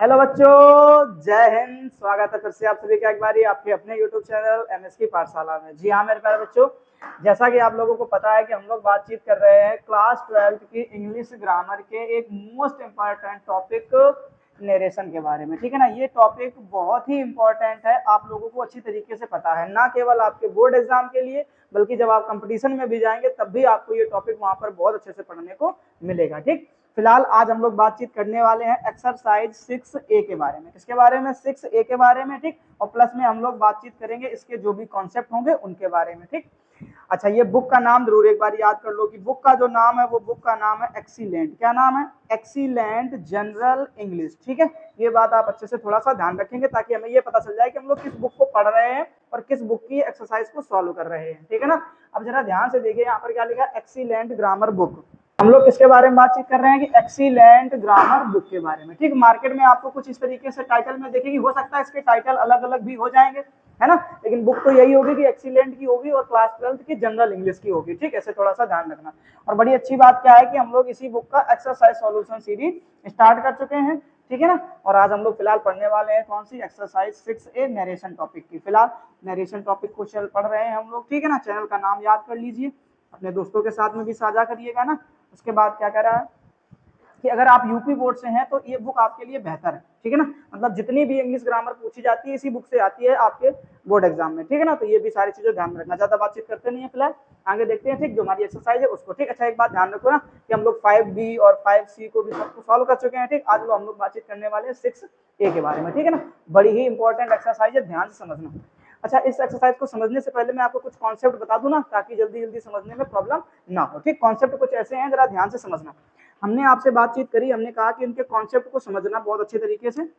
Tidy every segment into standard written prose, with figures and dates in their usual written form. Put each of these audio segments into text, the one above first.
Hello बच्चों, जय हिंद। स्वागत है फिर से आप सभी का एक बारी आपके अपने यूट्यूब चैनल एमएस की पाठशाला में। जी हाँ मेरे प्यारे बच्चों, जैसा कि आप लोगों को पता है कि हम लोग बातचीत कर रहे हैं क्लास 12 की इंग्लिश ग्रामर के एक मोस्ट इम्पॉर्टेंट टॉपिक नरेशन के बारे में। ठीक है ना, ये टॉपिक बहुत ही इम्पोर्टेंट है, आप लोगों को अच्छी तरीके से पता है, ना केवल आपके बोर्ड एग्जाम के लिए बल्कि जब आप कंपटीशन में भी जाएंगे तब भी आपको ये टॉपिक वहां पर बहुत अच्छे से पढ़ने को मिलेगा। ठीक, फिलहाल आज हम लोग बातचीत करने वाले हैं एक्सरसाइज 6A के बारे में। किसके बारे में? 6A के बारे में। ठीक, और प्लस में हम लोग बातचीत करेंगे इसके जो भी कॉन्सेप्ट होंगे उनके बारे में। ठीक, अच्छा, ये बुक का नाम जरूर एक बार याद कर लो कि बुक का जो नाम है वो बुक का नाम है एक्सीलेंट। क्या नाम है? Excellent general English. ठीक है, ये बात आप अच्छे से थोड़ा सा ध्यान रखेंगे ताकि हमें ये पता चल जाए कि हम लोग किस बुक को पढ़ रहे हैं और किस बुक की एक्सरसाइज को सॉल्व कर रहे हैं। ठीक है ना, अब जरा ध्यान से देखिए यहाँ पर क्या लिखा है, एक्सीलेंट ग्रामर बुक। हम लोग किसके बारे में बातचीत कर रहे हैं कि एक्सीलेंट ग्रामर बुक के बारे में। ठीक, मार्केट में आपको कुछ इस तरीके से टाइटल में देखेंगे, हो सकता है इसके टाइटल अलग अलग भी हो जाएंगे, है ना, लेकिन बुक तो यही होगी कि एक्सीलेंट की होगी और क्लास 12 की जनरल इंग्लिश की होगी। ठीक, ऐसे थोड़ा सा ध्यान रखना। और बड़ी अच्छी बात क्या है कि हम लोग इसी बुक का एक्सरसाइज सॉल्यूशन सीरीज स्टार्ट कर चुके हैं। ठीक है ना, और आज हम लोग फिलहाल पढ़ने वाले हैं कौन सी? एक्सरसाइज 6A नरेशन टॉपिक की। फिलहाल नरेशन टॉपिक को पढ़ रहे हैं हम लोग। ठीक है ना, चैनल का नाम याद कर लीजिए, अपने दोस्तों के साथ में भी साझा करिएगा ना। उसके बाद क्या कह रहा है कि अगर आप यूपी बोर्ड से हैं तो ये बुक आपके लिए बेहतर है। ठीक है ना, मतलब जितनी भी इंग्लिश ग्रामर पूछी जाती है इसी बुक से आती है आपके बोर्ड एग्जाम में। ठीक है ना, तो ये भी सारी चीजें ध्यान में रखना। ज्यादा बातचीत करते नहीं है, फिलहाल आगे देखते हैं। ठीक, जो हमारी एक्सरसाइज है उसको। ठीक, अच्छा एक बात ध्यान रखो ना कि हम लोग 5B और 5C को भी सबको सॉल्व कर चुके हैं। ठीक, आज हम लोग बातचीत करने वाले हैं 6A के बारे में। ठीक है ना, बड़ी ही इंपॉर्टेंट एक्सरसाइज है, ध्यान से समझना। अच्छा, इस एक्सरसाइज को समझने से पहले मैं आपको कुछ कॉन्सेप्ट बता दूं ना, ताकि जल्दी जल्दी समझने में प्रॉब्लम ना हो। ठीक, कॉन्सेप्ट कुछ ऐसे हैं, जरा ध्यान से समझना। हमने आपसे बातचीत करी, हमने कहा कि उनके कॉन्सेप्ट को समझना बहुत अच्छे तरीके से।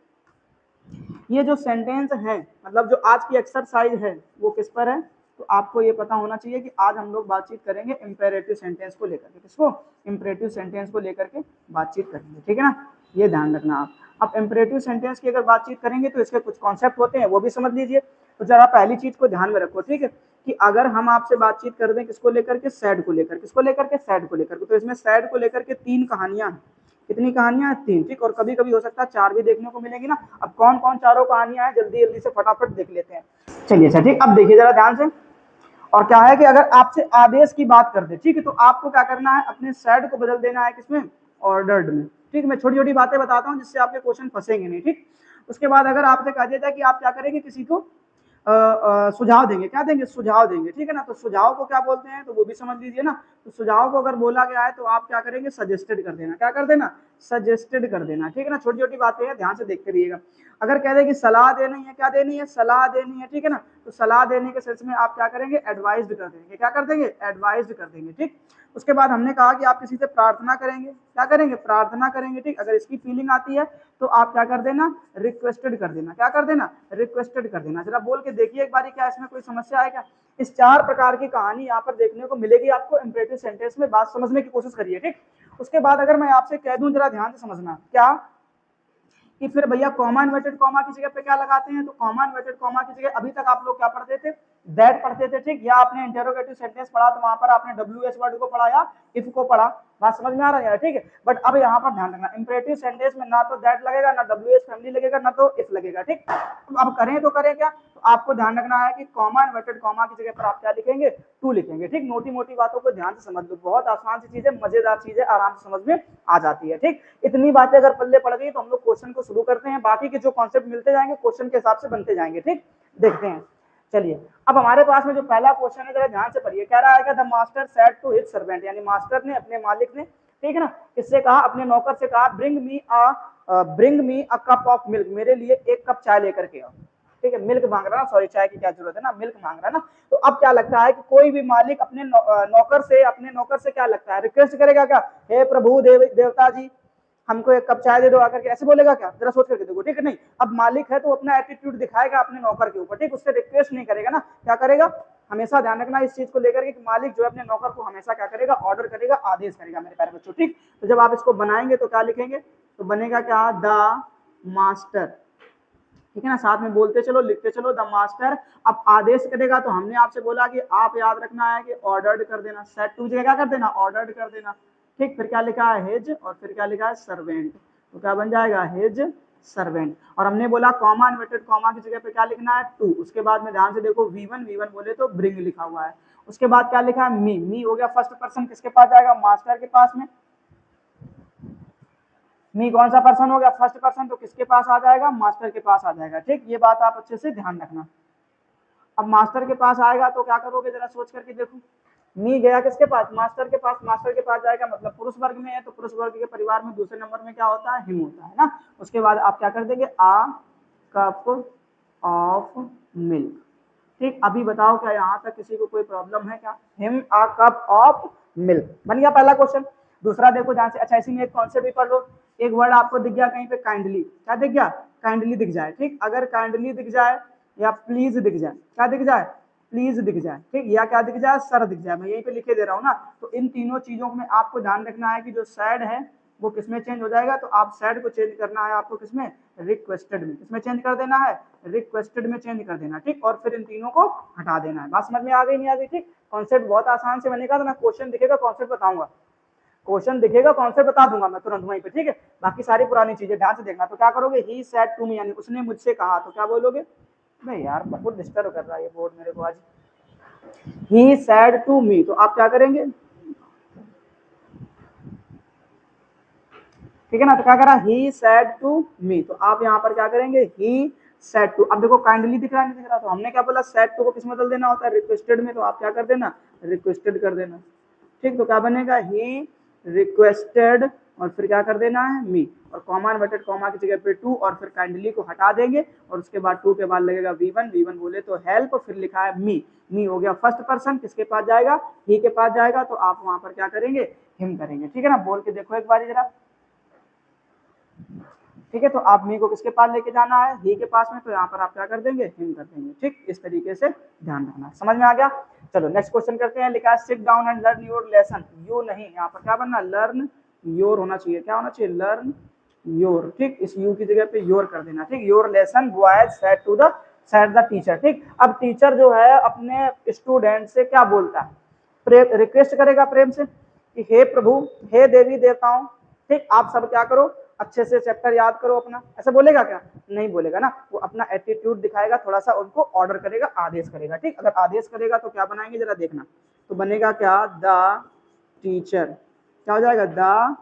ये जो सेंटेंस है, मतलब जो आज की एक्सरसाइज है वो किस पर है, तो आपको ये पता होना चाहिए कि आज हम लोग बातचीत करेंगे इंपेरेटिव सेंटेंस को लेकर के। किसको? इंपेरेटिव सेंटेंस को लेकर के बातचीत करेंगे। ठीक है ना, ये ध्यान रखना आप। अब इंपेरेटिव सेंटेंस की अगर बातचीत करेंगे तो इसके कुछ कॉन्सेप्ट होते हैं, वो भी समझ लीजिए। तो जरा पहली चीज को ध्यान में रखो। ठीक है, कि अगर हम आपसे बातचीत कर दें किसको लेकर के? सैड को लेकर। किसको लेकर के? सैड को लेकर के। तो इसमें सैड को लेकर के 3 कहानियां हैं। कितनी कहानियां हैं? 3। ठीक, और कभी कभी हो सकता है 4 भी देखने को मिलेगी ना। अब कौन कौन चारों कहानियां हैं जल्दी जल्दी से फटाफट देख लेते हैं। चलिए अच्छा, ठीक, अब देखिए जरा ध्यान से। और क्या है कि अगर आपसे आदेश की बात कर दे, ठीक है, तो आपको क्या करना है, अपने सैड को बदल देना है किसमें? ऑर्डर्ड में। ठीक, मैं छोटी छोटी बातें बताता हूँ जिससे आपके क्वेश्चन फंसेंगे नहीं। ठीक, उसके बाद अगर आपसे कहा जाए कि आप क्या करेंगे, किसी को सुझाव देंगे। क्या देंगे? सुझाव देंगे। ठीक है ना, तो सुझाव को क्या बोलते हैं तो वो भी समझ लीजिए ना। तो सुझाव को अगर बोला गया है तो आप क्या करेंगे? सजेस्टेड कर देना। क्या कर देना? सजेस्टेड कर देना। ठीक है ना, छोटी छोटी बातें हैं, ध्यान से देखते रहिएगा। अगर कह दे कि सलाह देनी है, क्या देनी है? सलाह देनी है। ठीक है ना, तो सलाह देने के सेंस में आप क्या करेंगे? एडवाइज्ड कर देंगे। क्या कर देंगे? एडवाइज्ड कर देंगे। ठीक, उसके बाद हमने कहा कि आप किसी से प्रार्थना करेंगे। क्या करेंगे? प्रार्थना करेंगे। ठीक, अगर इसकी फीलिंग आती है तो आप क्या कर देना? रिक्वेस्टेड कर देना। क्या कर देना? रिक्वेस्टेड कर देना। जरा बोल के देखिए एक बारी, क्या इसमें कोई समस्या है क्या? इस 4 प्रकार की कहानी यहाँ पर देखने को मिलेगी आपको इंपेरेटिव सेंटेंस में। बात समझने की कोशिश करिए। ठीक, उसके बाद अगर मैं आपसे कह दूं, जरा ध्यान से समझना, क्या कि फिर भैया कॉमा इन्वर्टेड कॉमा की जगह पे क्या लगाते हैं, तो कॉमा इन्वर्टेड कॉमा की जगह अभी तक आप लोग क्या पढ़ते थे? दैट पढ़ते थे। ठीक, या आपने इंटरोगेटिव सेंटेंस पढ़ा तो वहां पर आपने WH वर्ड को पढ़ा या इफ को पढ़ा। बात समझ में आ रहा है? ठीक है, बट अब यहाँ पर ध्यान रखना, इंपेरेटिव सेंटेंस में ना तो दैट लगेगा, ना WH फैमिली लगेगा, ना तो इफ लगेगा। ठीक, अब करें तो करें क्या, तो आपको ध्यान रखना है कि कॉमा इन्वर्टेड कॉमा की जगह पर आप क्या लिखेंगे? टू लिखेंगे। ठीक, मोटी मोटी बातों को ध्यान से समझ लो, बहुत आसान सी चीज है, मजेदार चीज है, आराम से समझ में आ जाती है। ठीक, इतनी बातें अगर पल्ले पड़ गई तो हम लोग क्वेश्चन को शुरू करते हैं। बाकी के जो कॉन्सेप्ट मिलते जाएंगे क्वेश्चन के हिसाब से बनते जाएंगे। ठीक, देखते हैं। चलिए, अब हमारे पास में जो पहला क्वेश्चन है, जरा ध्यान से पढ़िए। क्या रहा है? The master said to his servant, यानी मास्टर ने, अपने मालिक ने, ठीक है ना, किससे कहा? अपने नौकर से कहा, bring me a cup of milk, मेरे लिए 1 कप चाय लेकर के आओ। ठीक है, मिल्क मांग रहा ना, सॉरी, चाय की क्या जरूरत है ना, मिल्क मांग रहा ना। तो अब क्या लगता है कि कोई भी मालिक अपने नौकर से क्या लगता है? रिक्वेस्ट करेगा क्या? हे प्रभु देवता जी, हमको 1 कप चाय दे दो आकर के, ऐसे बोलेगा क्या? जरा सोच करके देखो। ठीक है, नहीं, अब मालिक है तो अपना एटीट्यूड दिखाएगा अपने नौकर के ऊपर। ठीक, उससे रिक्वेस्ट नहीं करेगा ना, क्या करेगा? हमेशा ध्यान रखना इस चीज को लेकर के कि मालिक जो है अपने नौकर को हमेशा क्या करेगा? ऑर्डर करेगा, आदेश करेगा मेरे प्यारे बच्चों। ठीक, तो जब आप इसको बनाएंगे तो क्या लिखेंगे? तो बनेगा क्या? The master. ठीक है ना, साथ में बोलते चलो, लिखते चलो, द मास्टर। अब आदेश करेगा तो हमने आपसे बोला कि आप याद रखना है कि ऑर्डर्ड कर देना। सेट टू जगह क्या कर देना? ऑर्डर्ड कर देना। ठीक, फिर क्या लिखा है? हिज, और फिर क्या लिखा है? सर्वेंट। तो क्या बन जाएगा? His servant. और हमने बोला कॉमा इन्वर्टेड कॉमा की जगह पे क्या लिखना है, टू। उसके बाद में ध्यान से देखो V1 बोले तो ब्रिंग लिखा हुआ है। उसके बाद क्या लिखा है, मी हो गया फर्स्ट पर्सन, किसके पास जाएगा, मास्टर के पास में। मी कौन सा पर्सन हो गया, फर्स्ट पर्सन, तो किसके पास आ जाएगा, मास्टर के पास आ जाएगा। ठीक, ये बात आप अच्छे से ध्यान रखना। अब मास्टर के पास आएगा तो क्या करोगे, जरा सोच करके देखो। मी गया किसके पास, मास्टर के पास। मास्टर के पास जाएगा मतलब पुरुष वर्ग में है, तो पुरुष वर्ग के परिवार में दूसरे नंबर में क्या होता है, हिम होता है ना। उसके बाद आप क्या कर देंगे, आ कप ऑफ मिल्क। ठीक, अभी बताओ क्या यहाँ तक किसी को कोई प्रॉब्लम है क्या, him a cup of milk बन गया पहला क्वेश्चन। दूसरा देखो ध्यान से, अच्छा इसी में एक कॉन्सेप्ट भी पढ़ लो। एक वर्ड आपको दिख गया कहीं पे, काइंडली, क्या दिख गया, काइंडली दिख जाए। ठीक, अगर काइंडली दिख जाए या प्लीज दिख जाए, क्या दिख जाए, प्लीज दिख जाए। ठीक, या क्या दिख जाए, सर दिख जाए, मैं यहीं पे लिखे दे रहा हूँ ना। तो इन तीनों चीजों में आपको ध्यान रखना है कि जो सैड है वो किसमें चेंज हो जाएगा, तो आप सैड को चेंज करना है आपको किसमें, रिक्वेस्टेड में। किसमें चेंज कर देना है, रिक्वेस्टेड में चेंज कर देना। ठीक, और फिर इन तीनों को हटा देना है। बात समझ में आ गई, नहीं आ गई। ठीक, कॉन्सेप्ट बहुत आसान से बनेगा, तो ना क्वेश्चन दिखेगा कॉन्सेप्ट बताऊंगा, क्वेश्चन दिखेगा कॉन्सेप्ट बता दूंगा मैं तुरंत वहीं पे। ठीक है, बाकी सारी पुरानी चीजें ध्यान से देखना। तो क्या करोगे, ही सेड टू मी, यानी उसने मुझसे कहा, तो क्या बोलोगे, नहीं यार बहुत डिस्टर्ब कर रहा है ये बोर्ड मेरे को आज। ही सेड टू मी, तो आप क्या करेंगे, ठीक है ना, तो क्या करा, ही सेड टू मी, तो आप यहाँ पर क्या करेंगे, ही सेड टू। अब देखो काइंडली दिख रहा नहीं दिख रहा, तो हमने क्या बोला, सेड टू को किस में बदल देना होता है, रिक्वेस्टेड में, तो आप क्या कर देना, रिक्वेस्टेड कर देना। ठीक, तो क्या बनेगा, ही रिक्वेस्टेड, और फिर क्या कर देना है, मी, और कॉमा इन्वर्टेड कॉमा की जगह पे टू, और फिर काइंडली को हटा देंगे, और उसके बाद टू के बाद लगेगा V1 बोले तो हेल्प, फिर लिखा है मी हो गया फर्स्ट पर्सन, किसके पास जाएगा, ही के पास जाएगा, तो आप वहां पर क्या करेंगे, हिम करेंगे। ठीक है ना, बोल के देखो एक बार जरा। ठीक है, तो आप मी को किसके पास लेके जाना है, ही के पास में, तो यहाँ पर आप क्या कर देंगे, हिम कर देंगे। ठीक, इस तरीके से ध्यान रखना, समझ में आ गया। चलो नेक्स्ट क्वेश्चन करते हैं। लिखा है sit down and learn your lesson. You नहीं, यहाँ पर क्या बनना, लर्न योर होना चाहिए। क्या होना चाहिए, लर्न योर। ठीक, इस यू की जगह पे योर कर देना। ठीक, your lesson boys said to the said the teacher. ठीक, अब टीचर जो है अपने स्टूडेंट से क्या बोलता है, रिक्वेस्ट करेगा प्रेम से कि हे प्रभु, हे देवी देवताओं। ठीक, आप सब क्या करो, अच्छे से चैप्टर याद करो अपना, ऐसा बोलेगा क्या, नहीं बोलेगा ना। वो अपना एटीट्यूड दिखाएगा, थोड़ा सा उनको ऑर्डर करेगा, आदेश करेगा। ठीक, अगर आदेश करेगा तो क्या बनाएंगे जरा देखना, तो बनेगा क्या, द टीचर, क्या हो जाएगा, द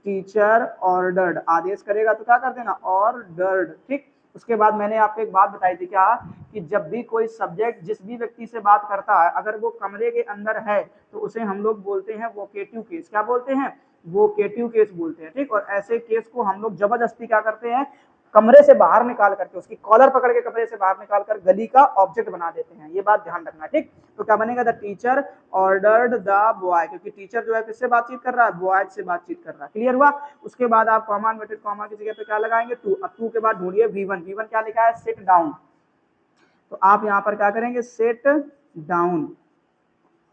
टीचर ऑर्डर्ड, आदेश करेगा तो क्या कर देना, ऑर्डर्ड। ठीक, उसके बाद मैंने आपको एक बात बताई थी क्या, कि जब भी कोई सब्जेक्ट जिस भी व्यक्ति से बात करता है, अगर वो कमरे के अंदर है तो उसे हम लोग बोलते हैं वोकेटिव केस। क्या बोलते हैं, वोकेटिव केस बोलते हैं। ठीक, और ऐसे केस को हम लोग जबरदस्ती क्या करते हैं, कमरे से बाहर निकाल करके, उसकी कॉलर पकड़ के कमरे से बाहर निकाल कर गली का ऑब्जेक्ट बना देते हैं। ये बात ध्यान रखना। ठीक, तो क्या बनेगा, the teacher ordered the boy, क्योंकि टीचर जो है किससे बातचीत कर रहा है, बॉयज से बातचीत कर रहा है। क्लियर हुआ। उसके बाद आप कॉमा इन्वर्टेड कॉमा की जगह पे क्या लगाएंगे, टू। अब टू के बाद ढूंढिए V1 क्या लिखा है, सिट डाउन, तो आप यहाँ पर क्या करेंगे, सेट डाउन।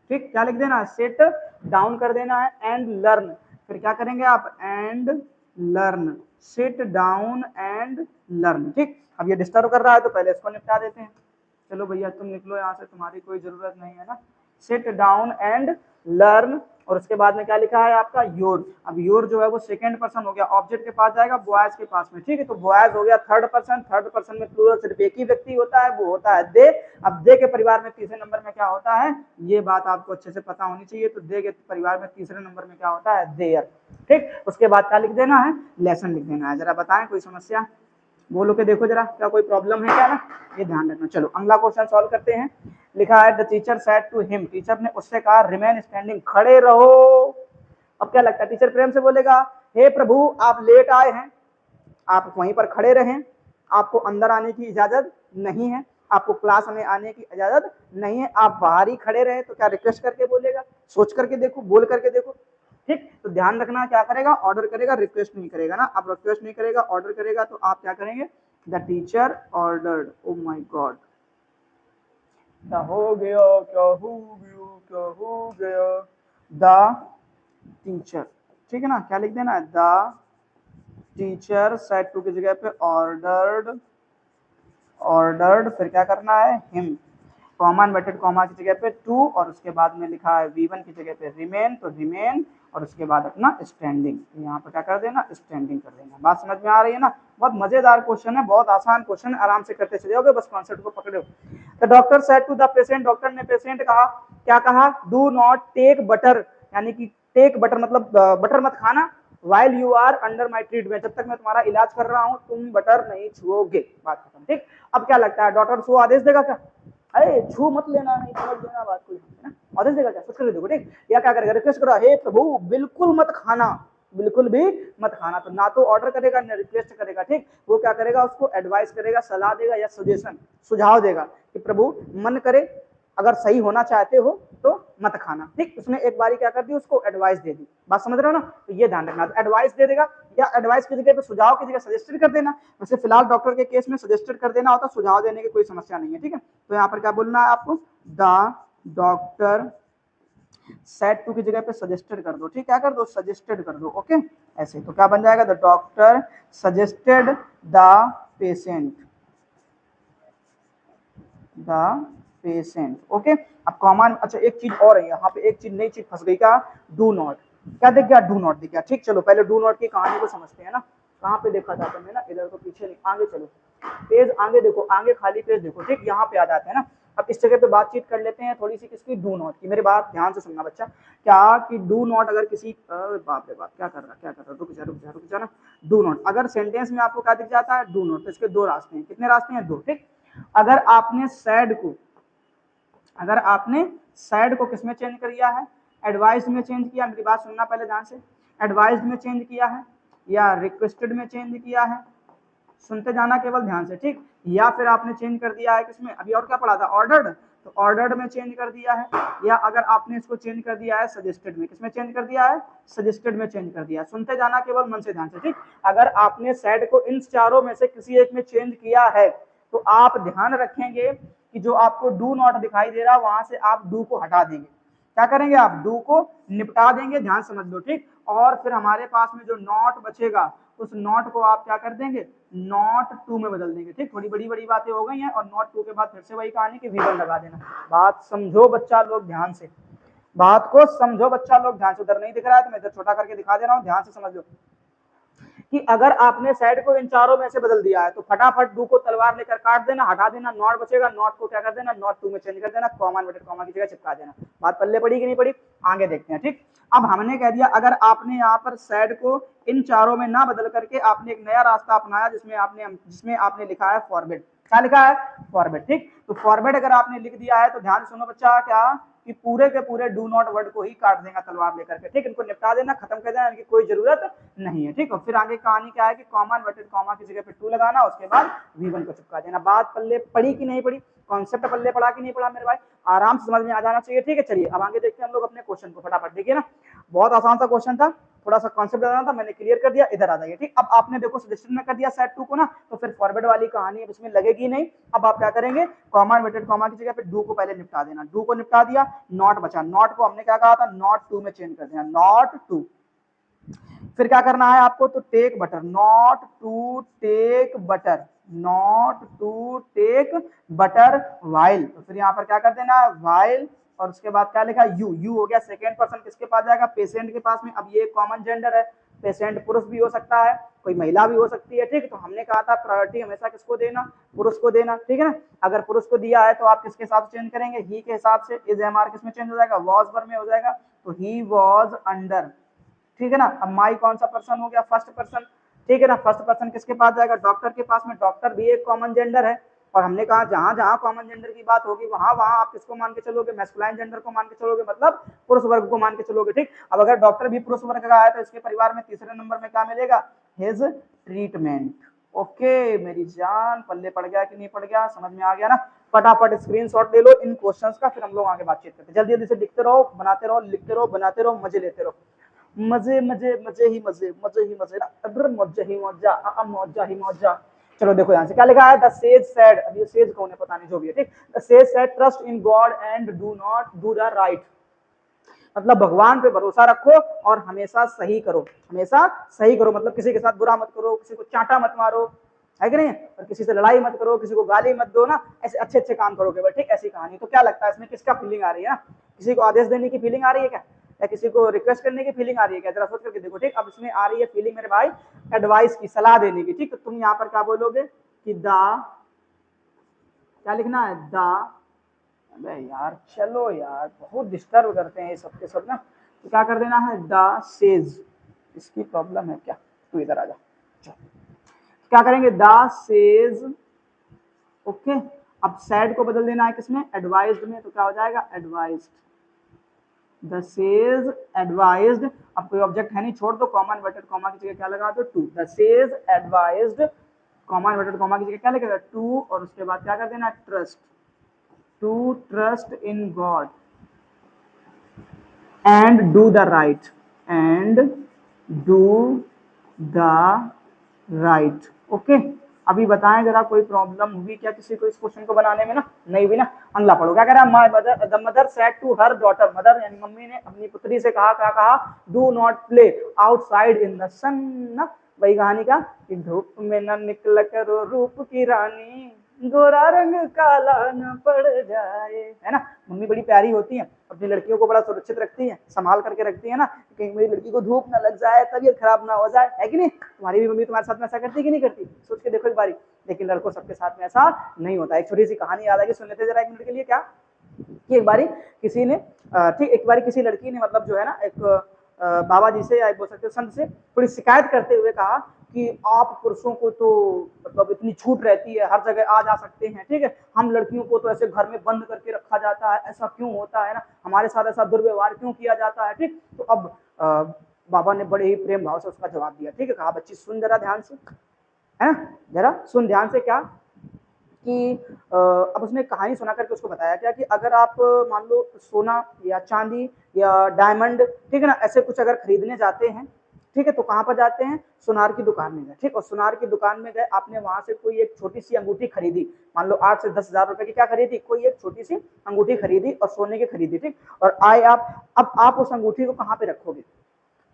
ठीक, क्या लिख देना, सेट डाउन कर देना है, एंड लर्न, फिर क्या करेंगे आप, and learn, sit down and learn. ठीक, अब ये डिस्टर्ब कर रहा है तो पहले इसको निपटा देते हैं। चलो भैया तुम निकलो यहाँ से, तुम्हारी कोई जरूरत नहीं है ना। सिट डाउन एंड लर्न, और उसके बाद में क्या लिखा है आपका, योर। अब योर जो है वो सेकंड पर्सन हो गया, ऑब्जेक्ट के पास जाएगा, बॉयज के पास में। ठीक है, तो बॉयज हो गया थर्ड पर्सन, थर्ड पर्सन में प्लूरल सिर्फ एक ही व्यक्ति होता है, वो होता है दे। अब दे के परिवार में तीसरे नंबर में क्या होता है, ये बात आपको अच्छे से पता होनी चाहिए। तो दे के परिवार में तीसरे नंबर में क्या होता है, देयर। ठीक, उसके बाद क्या लिख देना है, लेसन लिख देना है। जरा बताएं कोई समस्या, बोलो के देखो जरा, क्या कोई प्रॉब्लम है क्या ना, ये ध्यान रखना। चलो अगला क्वेश्चन सॉल्व करते हैं। लिखा है the teacher said to him, teacher ने उससे कहा रिमेन स्टैंडिंग, खड़े रहो। अब क्या लगता है, टीचर प्रेम से बोलेगा, हे प्रभु आप लेट आए हैं, आप वहीं पर खड़े रहें, आपको अंदर आने की इजाजत नहीं है, आपको क्लास में आने की इजाजत नहीं है, आप बाहर ही खड़े रहे। तो क्या रिक्वेस्ट करके बोलेगा, सोच करके देखो, बोल करके देखो। ठीक, तो ध्यान रखना, क्या करेगा, ऑर्डर करेगा, रिक्वेस्ट नहीं करेगा ना। अब रिक्वेस्ट नहीं करेगा, ऑर्डर करेगा, तो आप क्या करेंगे, the teacher ordered. Oh my God, क्या हो गया, क्या हो गया, क्या हो गया, द टीचर। ठीक है ना, क्या लिख देना है, द टीचर सेड टू की जगह पे ऑर्डर्ड, ऑर्डर्ड, फिर क्या करना है, हिम, कॉमा इन्वर्टेड कॉमा की जगह पे टू, और उसके बाद में लिखा है V1 की जगह पे रिमेन, तो रिमेन, और उसके बाद अपना स्टैंडिंग, यहाँ पर क्या कर देना, स्टैंडिंग कर देना। बात समझ में आ रही है ना? बहुत मजेदार क्वेश्चन है, बहुत आसान क्वेश्चन है, आराम से करते चले जाओगे, बस कॉन्सेप्ट को पकड़ो। The doctor said to the patient, doctor ने पेशेंट कहा, क्या कहा, डू नॉट टेक बटर, यानी कि टेक बटर मतलब बटर मत खाना, while you are under my treatment, जब तक मैं तुम्हारा इलाज कर रहा हूं तुम बटर नहीं छुओगे। बात खत्म, ठीक। अब क्या लगता है डॉक्टर को आदेश देगा क्या, अरे छू मत लेना, नहीं समझ लेना बात कोई है ना, आदेश देगा क्या, सोच कर देखो, ठीक। या क्या करेगा, रिक्वेस्ट करो, हे प्रभु बिल्कुल मत खाना, बिल्कुल भी मत खाना। तो ना तो ऑर्डर करेगा ना रिक्वेस्ट करेगा, ठीक। वो क्या करेगा, उसको एडवाइस करेगा, सलाह देगा या सजेशन, सुझाव देगा कि प्रभु मन करे अगर सही होना चाहते हो तो मत खाना, ठीक। उसने एक बारी क्या कर दी, उसको एडवाइस दे दी। बात समझ रहे हो ना? तो ये ध्यान रखना, एडवाइस दे देगा, या एडवाइस की जगह पे सुझाव की जगह सजेस्टेड कर देना। वैसे फिलहाल डॉक्टर के केस में सजेस्टेड कर देना होता, सुझाव देने की कोई समस्या नहीं है, ठीक है। तो यहाँ पर क्या बोलना है आपको, द डॉक्टर सेड टू की जगह पे सजेस्टेड कर दो, ठीक। क्या कर दो, सजेस्टेड कर दो, ओके। ऐसे तो क्या बन जाएगा, the doctor suggested the patient, the patient, okay. अब कॉमन, अच्छा एक चीज और है यहाँ पे, एक चीज नई चीज फंस गई, क्या, डू नॉट, क्या दिख गया, डू नॉट दिख गया, ठीक। चलो पहले डू नॉट की कहानी को समझते हैं ना, कहाँ पे देखा था तुमने ना, इधर को पीछे नहीं, आगे चलो, पेज आगे देखो, आगे खाली पेज देखो, ठीक। यहाँ पे आ जाते हैं ना। अब इस जगह पे बातचीत कर लेते हैं थोड़ी सी, किसकी, डू नॉट की। मेरी बात ध्यान से सुनना बच्चा, क्या कि डू नॉट अगर किसी, बाप रे बाप क्या कर रहा, रुक जा ना। डू नॉट अगर सेंटेंस में आपको क्या दिख जाता है, डू नॉट, तो इसके दो रास्ते हैं, कितने रास्ते हैं, दो, ठीक। अगर आपने सैड को, अगर आपने सैड को किसमें चेंज कर दिया है, एडवाइस में चेंज किया, मेरी बात सुनना पहले ध्यान से, एडवाइस में चेंज किया है या रिक्वेस्टेड में चेंज किया है, सुनते जाना केवल ध्यान से, ठीक। या फिर आपने चेंज कर दिया है किसमें, अभी और क्या पढ़ा था, ऑर्डर्ड, तो ऑर्डर्ड में चेंज कर दिया है, या अगर आपने इसको चेंज कर दिया है सजेस्टेड में, किसमें चेंज कर दिया है, सजेस्टेड में चेंज कर दिया है। सुनते जाना केवल मन से ध्यान से, ठीक। अगर आपने सैड को इन चारों में से किसी एक में चेंज किया है तो आप ध्यान रखेंगे कि जो आपको डू नॉट दिखाई दे रहा है वहां से आप डू को हटा देंगे, क्या करेंगे आप, डू को निपटा देंगे, ध्यान समझ लो, ठीक। और फिर हमारे पास में जो नॉट बचेगा उस नॉट को आप क्या कर देंगे, नॉट टू में बदल देंगे, ठीक। थोड़ी बड़ी बड़ी बातें हो गई हैं, और नॉट टू के बाद फिर से वही कहानी कि V1 लगा देना। बात समझो बच्चा लोग ध्यान से, बात को समझो बच्चा लोग ध्यान से, उधर नहीं दिख रहा है तो मैं इधर छोटा करके दिखा दे रहा हूँ, ध्यान से समझ लो कि अगर आपने सैड को इन चारों में से बदल दिया है तो फटाफट डू को तलवार लेकर काट देना, हटा देना, नॉट बचेगा, नॉट को क्या कर देना, नॉट टू में चेंज कर देना, कॉमा इन्वर्टेड कॉमा की जगह चिपका देना। बात पल्ले पड़ी कि नहीं पड़ी, आगे देखते हैं, ठीक। अब हमने कह दिया अगर आपने यहाँ पर सैड को इन चारों में ना बदल करके आपने एक नया रास्ता अपनाया जिसमें आपने लिखा है फॉरवर्ड, क्या लिखा है, फॉरवर्ड, ठीक। तो फॉरवर्ड अगर आपने लिख दिया है तो ध्यान सुनो बच्चा, क्या कि पूरे के पूरे डू नॉट वर्ड को ही काट देगा तलवार लेकर के, ठीक। इनको निपटा देना, खत्म कर देना, इनकी कोई जरूरत नहीं है, ठीक। और फिर आगे कहानी क्या है कि कॉमा इन्वर्टेड कॉमा की जगह पे टू लगाना, उसके बाद V1 को चिपका देना। बात पल्ले पड़ी कि नहीं पड़ी, कॉन्सेप्ट पल्ले पड़ा कि नहीं पड़ा मेरे भाई, आराम से समझ में आ जाना चाहिए, ठीक है। चलिए अब आगे देखते हैं हम लोग अपने क्वेश्चन को, फटाफट देखिए ना, बहुत आसान सा क्वेश्चन था, थोड़ा सा कॉन्सेप्ट बताना था, मैंने क्लियर कर दिया, इधर आ जाइए, ठीक। अब आपने देखो सजेशन में कर दिया सेट टू को ना, तो फिर फॉरवर्ड वाली कहानी अब इसमें लगेगी नहीं। अब आप क्या करेंगे, कॉमा इन्वर्टेड कॉमा की जगह पे डू को पहले निपटा देना, डू को निपटा दिया, नॉट बचा, नॉट को हमने क्या कहा था, नॉट टू में चेंज कर देना, नॉट टू। फिर क्या करना है आपको, तो take butter, not to take butter, not to take butter while, तो फिर यहाँ पर क्या कर देना है, वाइल, और उसके बाद क्या लिखा, यू, यू हो गया सेकेंड पर्सन, किसके पास जाएगा, पेशेंट के पास में। अब ये कॉमन जेंडर है, पेशेंट पुरुष भी हो सकता है, कोई महिला भी हो सकती है, ठीक। तो हमने कहा था प्रायोरिटी हमेशा किसको देना, पुरुष को देना, ठीक है ना। अगर पुरुष को दिया है तो आप किसके हिसाब से चेंज करेंगे, ही के हिसाब से, इज एमआर किसमें चेंज हो जाएगा, वॉज पर में हो जाएगा, तो ही वॉज अंडर, ठीक है ना। अब माई कौन सा पर्सन हो गया, फर्स्ट पर्सन, ठीक है ना। फर्स्ट पर्सन किसके पास जाएगा, डॉक्टर के पास में, डॉक्टर भी एक कॉमन जेंडर है, और हमने कहा जहां जहां कॉमन जेंडर की बात होगी वहां वहां आप किसको मान के चलोगे, मैस्कुलाइन जेंडर को मान के चलोगे, मतलब पुरुष वर्ग को मान के चलोगे, ठीक। अब अगर डॉक्टर भी पुरुष वर्ग का है तो इसके परिवार में तीसरे नंबर में क्या मिलेगा, हिज ट्रीटमेंट, ओके मेरी जान, पल्ले पड़ गया कि नहीं पड़ गया, समझ में आ गया ना। फटाफट स्क्रीनशॉट ले लो इन क्वेश्चंस का, फिर हम लोग आगे बातचीत करते हैं। जल्दी जल्दी से लिखते रहो, बनाते रहो, लिखते रहो, बनाते रहो, मजे लेते रहो, मजे मजे मजे ही मजे, मजे ही मजे, अगर मौजा ही मौजा, मौजा ही मौजा। चलो देखो यहाँ से क्या लिखा है, द सेज सेड, अब ये सेज कौन है पता नहीं, जो भी है, ठीक। The sage said trust in God and do not do the right, मतलब भगवान पे भरोसा रखो और हमेशा सही करो, हमेशा सही करो, मतलब किसी के साथ बुरा मत करो, किसी को चांटा मत मारो, है कि नहीं, और किसी से लड़ाई मत करो, किसी को गाली मत दो ना, ऐसे अच्छे अच्छे काम करोगे, ठीक। ऐसी कहानी। तो क्या लगता है इसमें किसका फीलिंग आ रही है, किसी को आदेश देने की फीलिंग आ रही है क्या, या किसी को रिक्वेस्ट करने की फीलिंग आ रही है क्या, जरा सोच करके देखो, ठीक। अब इसमें आ रही है फीलिंग मेरे भाई एडवाइस की, सलाह देने की, ठीक। तो तुम यहाँ पर क्या बोलोगे कि द, क्या लिखना है, द, अबे यार चलो यार बहुत डिस्टर्ब करते हैं ये सब के सब ना, तो क्या कर देना है, द सेज, इसकी प्रॉब्लम है क्या, तू इधर आ जा, क्या करेंगे, द सेज, ओके। अब सैड को बदल देना है किसमें, एडवाइज्ड में, तो क्या हो जाएगा, एडवाइज्ड, द सेज एडवाइज्ड। अब कोई ऑब्जेक्ट है नहीं, छोड़ दो, कॉमा इन्वर्टेड कॉमा की जगह क्या लगा दो, to, the sage advised, comma inverted comma की जगह क्या लगेगा, टू, और उसके बाद क्या कर देना, trust, to trust in God and do the right, and do the right, okay. अभी बताएं जरा कोई प्रॉब्लम हुई क्या किसी को इस क्वेश्चन को बनाने में ना, नहीं हुई ना। अगला पढ़ो, क्या कह रहा है, my mother, the mother said to her daughter, mother यानी मम्मी ने अपनी पुत्री से कहा, क्या कहा, do not play outside in the sun ना, वही कहानी का, कि धूप में न निकल करो रूप की रानी, गोरा रंग काला न पड़ जाए, है ना। मम्मी बड़ी प्यारी होती है, अपनी लड़कियों को बड़ा सुरक्षित रखती है, संभाल करके रखती है ना, कहीं मेरी लड़की को धूप ना लग जाए, तबीयत खराब ना हो जाए, है कि नहीं। तुम्हारी भी मम्मी तुम्हारे साथ में ऐसा करती कि नहीं करती, सोच के देखो एक बारी। लेकिन लड़कों सबके साथ में ऐसा नहीं होता। एक छोटी सी कहानी याद आएगी, सुन लेते जरा एक मिनट के लिए। क्या कि एक बारी किसी ने, ठीक, एक बारी किसी लड़की ने मतलब जो है ना, एक बाबा जी से या बोल सकते हो संत से थोड़ी शिकायत करते हुए कहा कि आप पुरुषों को तो मतलब इतनी छूट रहती है, हर जगह आ जा सकते हैं, ठीक है, हम लड़कियों को तो ऐसे घर में बंद करके रखा जाता है, ऐसा क्यों होता है ना, हमारे साथ ऐसा दुर्व्यवहार क्यों किया जाता है, ठीक। तो अब बाबा ने बड़े ही प्रेम भाव से उसका जवाब दिया, ठीक है। कहा, बच्ची सुन जरा ध्यान से, है ना, जरा सुन ध्यान से। क्या कि अब उसने कहानी सुना करके उसको बताया क्या कि अगर आप मान लो सोना या चांदी या डायमंड, ठीक है ना, ऐसे कुछ अगर खरीदने जाते हैं, ठीक है, तो कहाँ पर जाते हैं, सुनार की दुकान में गए, ठीक। और सुनार की दुकान में गए, आपने वहां से कोई एक छोटी सी अंगूठी खरीदी, मान लो 8 से 10 हजार रुपए की क्या खरीदी, कोई एक छोटी सी अंगूठी खरीदी और सोने की खरीदी, ठीक। और आए आप, अब आप उस अंगूठी को कहाँ पे रखोगे,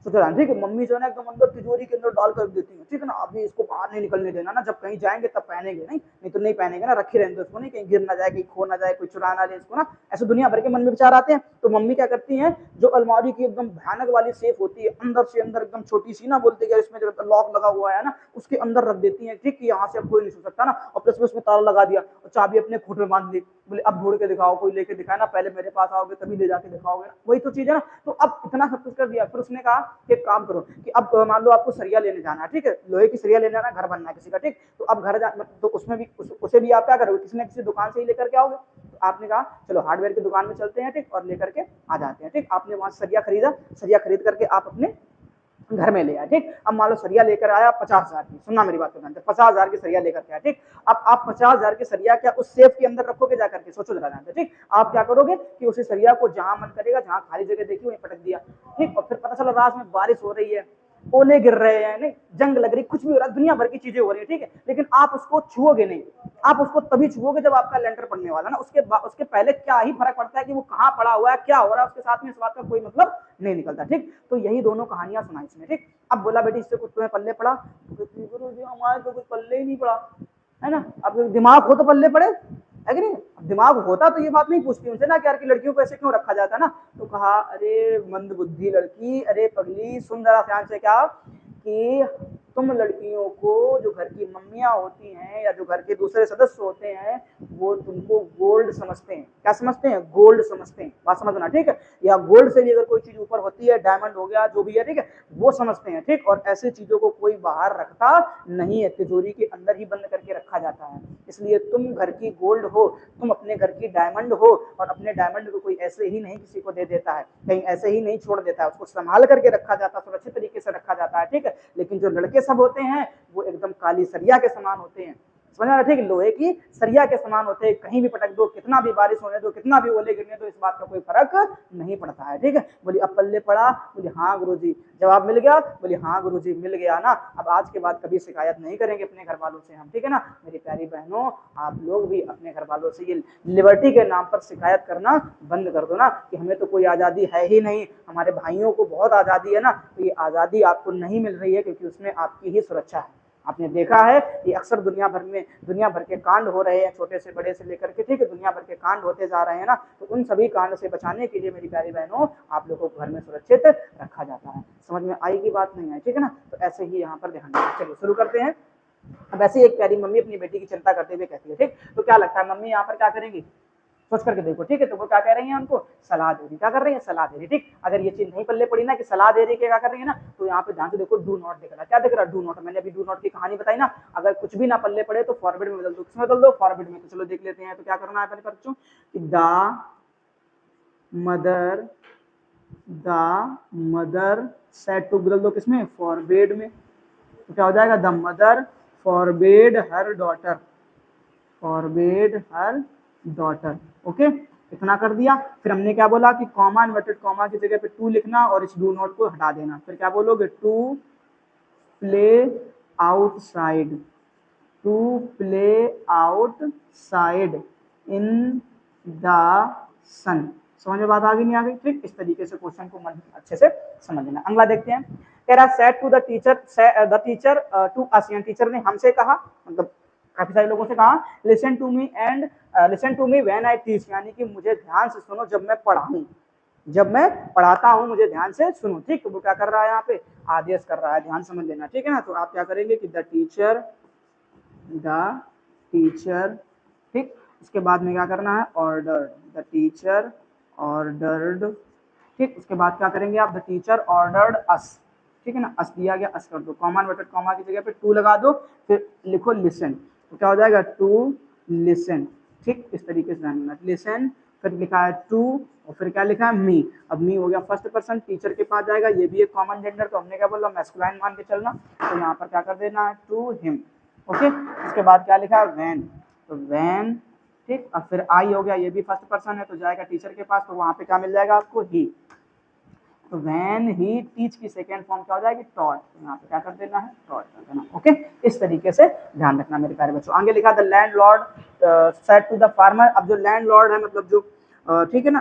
सुतरान, ठीक है। मम्मी जो है ना एकदम अंदर तिजोरी के अंदर डाल कर देती है, ठीक है ना, अभी इसको बाहर नहीं निकलने देना ना, जब कहीं जाएंगे तब पहनेंगे, नहीं तो नहीं पहनेंगे ना, रखे रहने दो इसको, नहीं कहीं गिर ना जाए, कहीं खो ना जाए, कोई चुरा ना ले इसको ना, ऐसे दुनिया भर के मन में विचार आते हैं। तो मम्मी क्या करती हैं, जो अलमारी की एकदम भयानक वाली सेफ होती है, अंदर से अंदर एकदम छोटी सी ना, बोलते हैं इसमें जो लॉक लगा हुआ है ना, उसके अंदर रख देती है, ठीक, यहाँ से अब कोई नहीं छू सकता ना, और प्लस में उसमें ताला लगा दिया और चाबी अपने खूट में बांध ली, बोले अब ढूंढ के दिखाओ, कोई लेके दिखाए ना, पहले मेरे पास आओगे तभी ले जाके दिखाओगे ना, वही तो चीज है ना। तो अब इतना सब कुछ कर दिया, फिर उसने कहा कि एक काम करो कि अब मान लो आपको सरिया लेने जाना है, ठीक है, लोहे की सरिया लेने जाना, घर बनना है किसी का, ठीक। तो अब घर तो उसमें भी उसे भी आप क्या करोगे, किसी न किसी दुकान से ही लेकर के आओगे। तो आपने कहा चलो हार्डवेयर की दुकान में चलते हैं, ठीक, और लेकर के आ जाते हैं, ठीक। आपने वहां सरिया खरीदा, सरिया खरीद करके आप अपने घर में ले आया, ठीक। अब मान लो सरिया लेकर आया 50,000 की, सुनना मेरी बात को ध्यान से, 50,000 की सरिया लेकर के आया, ठीक। अब आप 50,000 की सरिया क्या उस सेफ के अंदर रखोगे जाकर के, सोचो जरा ध्यान से, ठीक। आप क्या करोगे कि उसी सरिया को जहां मन करेगा, जहां खाली जगह देखी वहीं पटक दिया, ठीक। और फिर पता चला रात में बारिश हो रही है, ओले गिर रहे हैं, नहीं जंग लग रही, कुछ भी हो रहा है, दुनिया भर की चीजें हो रही है, ठीक है, लेकिन आप उसको छुओगे नहीं, आप उसको तभी छुओगे जब आपका लेंटर पड़ने वाला ना, उसके पहले क्या ही फर्क पड़ता है कि वो कहाँ पड़ा हुआ है, क्या हो रहा है उसके साथ में, इस बात का कोई मतलब नहीं निकलता, ठीक। तो यही दोनों कहानियां सुनाई इसमें, ठीक। अब बोला बेटी इससे कुछ तुम्हें पल्ले पड़ा, गुरु जी हमारे तो कुछ पल्ले ही नहीं पड़ा, है ना। अब दिमाग हो तो पल्ले पड़े, है कि नहीं, अब दिमाग होता तो ये बात नहीं पूछती उनसे ना कि यार की लड़कियों को ऐसे क्यों रखा जाता है ना। तो कहा अरे मंद बुद्धि लड़की, अरे पगली सुन जरा ध्यान से, क्या कि तुम लड़कियों को जो घर की मम्मियां होती हैं या जो घर के दूसरे सदस्य होते हैं वो तुमको गोल्ड समझते हैं, क्या समझते हैं, गोल्ड समझते हैं, बात समझना, ठीक है। या गोल्ड से भी अगर कोई चीज ऊपर होती है, डायमंड हो गया जो भी है, ठीक है, वो समझते हैं, ठीक। और ऐसी चीजों को कोई बाहर रखता नहीं है, तिजोरी के अंदर ही बंद करके रखा जाता है। इसलिए तुम घर की गोल्ड हो, तुम अपने घर की डायमंड हो, और अपने डायमंड को कोई ऐसे ही नहीं किसी को दे देता है, कहीं ऐसे ही नहीं छोड़ देता है, उसको संभाल करके रखा जाता है, सुरक्षित तरीके से रखा जाता है, ठीक है। लेकिन जो लड़के सब होते हैं वो एकदम काली सरिया के समान होते हैं, समझ रहा, ठीक, लोहे की सरिया के समान होते हैं, कहीं भी पटक दो, कितना भी बारिश होने दो, कितना भी ओले गिरने दो, इस बात का कोई फर्क नहीं पड़ता है, ठीक है। बोली अब पल्ले पड़ा, बोली हाँ गुरुजी, जवाब मिल गया, बोली हाँ गुरुजी मिल गया ना, अब आज के बाद कभी शिकायत नहीं करेंगे अपने घर वालों से हम, ठीक है ना। मेरी प्यारी बहनों, आप लोग भी अपने घर वालों से ये लिबर्टी के नाम पर शिकायत करना बंद कर दो ना, कि हमें तो कोई आज़ादी है ही नहीं, हमारे भाइयों को बहुत आज़ादी है ना, तो ये आज़ादी आपको नहीं मिल रही है क्योंकि उसमें आपकी ही सुरक्षा है, आपने देखा है ये अक्सर दुनिया भर के कांड हो रहे हैं, छोटे से बड़े से लेकर के, ठीक है, दुनिया भर के कांड होते जा रहे हैं ना, तो उन सभी कांड से बचाने के लिए मेरी प्यारी बहनों आप लोगों को घर में सुरक्षित रखा जाता है। समझ में आई की बात नहीं आई, ठीक है ना, तो ऐसे ही यहाँ पर ध्यान देना। चलिए शुरू करते हैं। अब ऐसे एक प्यारी मम्मी अपनी बेटी की चिंता करते हुए कहती है, ठीक, तो क्या लगता है मम्मी यहाँ पर क्या करेंगी, सोच करके देखो, ठीक है, तो वो क्या कह रही है, उनको सलाह दे रही, क्या कर रही है, सलाह दे रही, ठीक। अगर ये चीज नहीं पल्ले पड़ी ना कि सलाह दे रही है, क्या कर रही है ना, तो यहाँ पे ध्यान से देखो, डू नॉट दिख रहा है, क्या दिख रहा है, डू नॉट। मैंने अभी डू नॉट की कहानी बताई ना, अगर कुछ भी ना पल्ले पड़े तो फॉरवर्ड में बदल दो, किसमें बदल दो, फॉरवर्ड में। तो चलो देख लेते हैं, तो क्या करना है अपने बच्चों, द मदर सेड टू, बदल दो किसमें, फॉरवर्ड में। तो क्या हो जाएगा, the mother forbade her daughter, okay, इतना कर दिया। फिर हमने क्या बोला कि कॉमा इन्वर्टेड कॉमा की जगह पे टू लिखना और इस डू नॉट को हटा देना। फिर क्या बोलोगे, to play outside in the sun. समझ में बात आ गई नहीं आ गई, ठीक। इस तरीके से क्वेश्चन को अच्छे से समझना। अगला देखते हैं, कह रहा said to the teacher to us, यानी टीचर ने हमसे कहा, मतलब काफी सारे लोगों से कहा, listen to me when I teach, यानी कि मुझे ध्यान से सुनो जब मैं पढ़ाऊं, जब मैं पढ़ाता हूं मुझे ध्यान से सुनो, ठीक। तो वो क्या कर रहा है, यहाँ पे आदेश कर रहा है, ध्यान समझ लेना, ठीक है ना। तो आप क्या करेंगे कि द टीचर, ठीक, इसके बाद में क्या करना है, ऑर्डर, द टीचर ऑर्डर्ड, ठीक। उसके बाद क्या करेंगे आप, द टीचर ऑर्डर्ड अस, ठीक है ना, अस दिया गया, अस कर दो, कॉमा इन्वर्टेड कॉमा की जगह पे टू लगा दो, फिर लिखो लिसन, तो क्या हो जाएगा, टू लिसन, ठीक। इस तरीके से जानना, लिसन, फिर लिखा है टू और फिर क्या लिखा है, मी। अब मी हो गया फर्स्ट पर्सन, टीचर के पास जाएगा, ये भी एक कॉमन जेंडर, तो हमने क्या बोला, मैस्कुलाइन मान के चलना, तो यहाँ पर क्या कर देना है, टू हिम, ओके। उसके बाद क्या लिखा है, वैन, तो वैन, ठीक। अब फिर आई हो गया, ये भी फर्स्ट पर्सन है, तो जाएगा टीचर के पास, तो वहां पे क्या मिल जाएगा आपको, ही। तो व्हेन ही टीच की सेकेंड फॉर्म क्या हो जाएगी, टॉट, तो यहाँ पे क्या कर देना है, टॉट कर देना, ओके। इस तरीके से ध्यान रखना मेरे प्यारे बच्चों। आगे लिखा the landlord said to the farmer. अब जो लैंडलॉर्ड है मतलब जो ठीक है ना,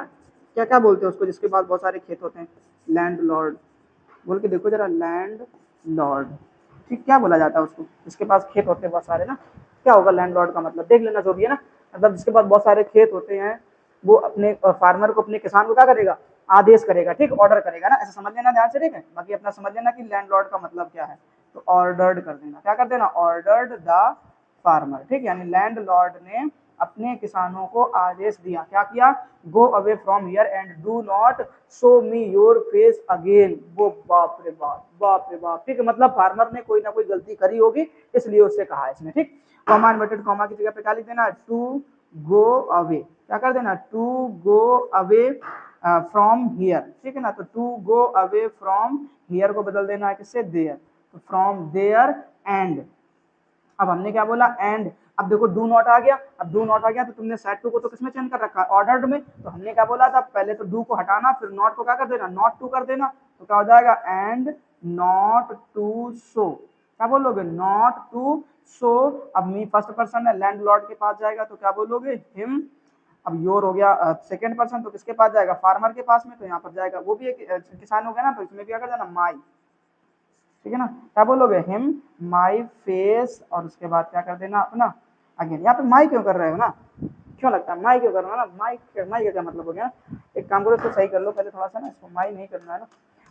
क्या क्या बोलते हैं उसको जिसके पास बहुत सारे खेत होते हैं, लैंडलॉर्ड, बोल के देखो जरा, लैंडलॉर्ड, ठीक, क्या बोला जाता है उसको, जिसके पास खेत होते हैं बहुत सारे ना, क्या होगा लैंडलॉर्ड का मतलब, देख लेना जो भी है ना, मतलब जिसके पास बहुत सारे खेत होते हैं, वो अपने फार्मर को, अपने किसान को क्या करेगा, आदेश करेगा, ठीक, ऑर्डर करेगा ना, ऐसा समझ लेना ध्यान से, ठीक है। बाकी अपना समझ लेना कि लैंडलॉर्ड का मतलब क्या है, तो ऑर्डर्ड कर देना, क्या कर देना, ऑर्डर्ड द फार्मर, ठीक, यानी लैंडलॉर्ड ने अपने किसानों को आदेश दिया, क्या किया, गो away from here and do not show me your face again. वो बाप रे बाप, बाप रे बाप, ठीक है, मतलब फार्मर ने कोई ना कोई गलती करी होगी इसलिए उससे कहा है इसने, ठीक। कॉमा इन्वर्टेड कॉमा की जगह पे क्या लिख देना, टू गो अवे, क्या कर देना, to go away from here, ठीक है ना, तो to go away from here को बदल देना है किससे, देयर, तो फ्रॉम देयर एंड। अब हमने क्या बोला, एंड, अब देखो डू नॉट आ गया, अब डू नॉट आ गया तो तुमने सेड टू को तो किसमें चेंज कर रखा है, ऑर्डर्ड में, तो हमने क्या बोला था, पहले तो डू को हटाना, फिर नॉट को क्या कर देना, नॉट टू कर देना, तो क्या हो जाएगा, एंड नॉट टू शो, क्या बोलोगे, नॉट टू शो। अब मी फर्स्ट पर्सन है, लैंडलॉर्ड के पास जाएगा तो क्या बोलोगे, हिम। अब योर हो गया सेकंड पर्सन, तो किसके पास जाएगा, फार्मर के पास में, तो यहाँ पर जाएगा, वो भी एक किसान हो गया ना, तो इसमें क्या कर देना, माई, ठीक है ना, क्या बोलोगे, हिम माई फेस, और उसके बाद क्या कर देना अपना अगेन। यहाँ पे माई क्यों कर रहे हो ना, क्यों लगता है माई क्यों कर रहा है ना, माई का क्या मतलब हो गया, एक काम करो इसको सही कर लो पहले थोड़ा सा ना, इसको माई नहीं करना है ना,